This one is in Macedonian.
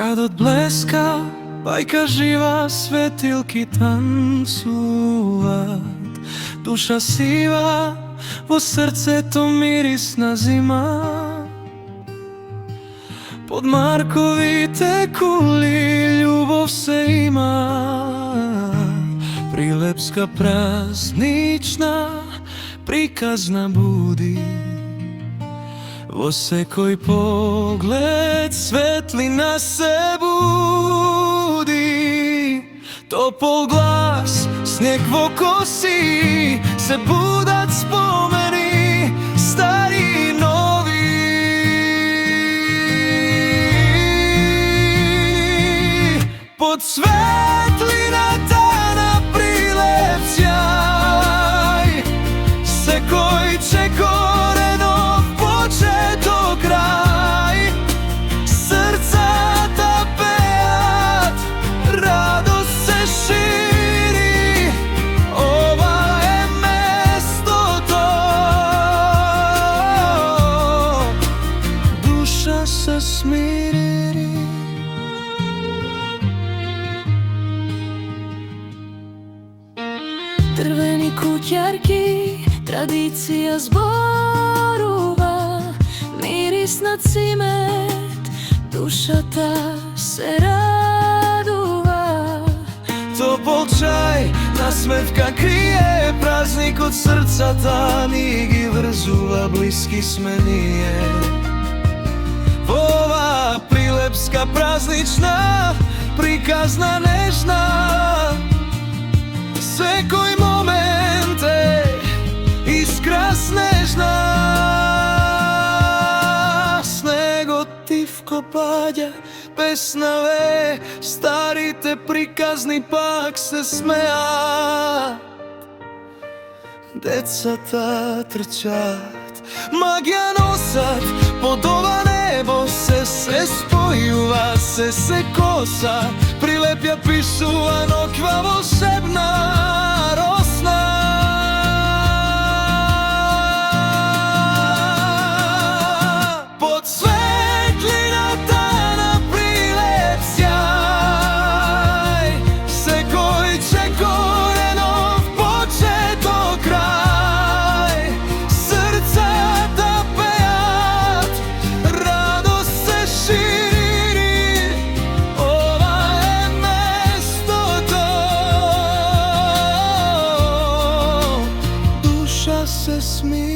Градот блеска, бајка жива, светилки танцуваат. Душа сива, во срцето мирис на зима. Под марковите кули љубов се има. Прилепска празнична, приказна буди. Во секој поглед светлина се буди. Топол глас, снег во коси, се будат спомени, стари и нови. Под светлината на прилеп сјај, секој чекоре нов почеток крај. Срцата пеат, радост се шири, ова е местото. Душа се смири. Дрвени куќарки, традиција зборува, мирис на цимет, душата се радува. Топол чај, насмевка крие, празникот срцата ни ги врзува, блиски сме ние. Во ова прилепска празнична, приказна нежна, секој момент е искра снежна. Снегот тивко паѓа, песна вее, старите приказни пак се смеат. Децата трчат, магија носат, под ова небо се спојува, се коса, прилепја пишува, ноква волшебна, росна. Под светлината на прилеп сјај, секој чекоре нов почеток крај. Срцата пеат, радост се шири, ова е местото. Душа се смири.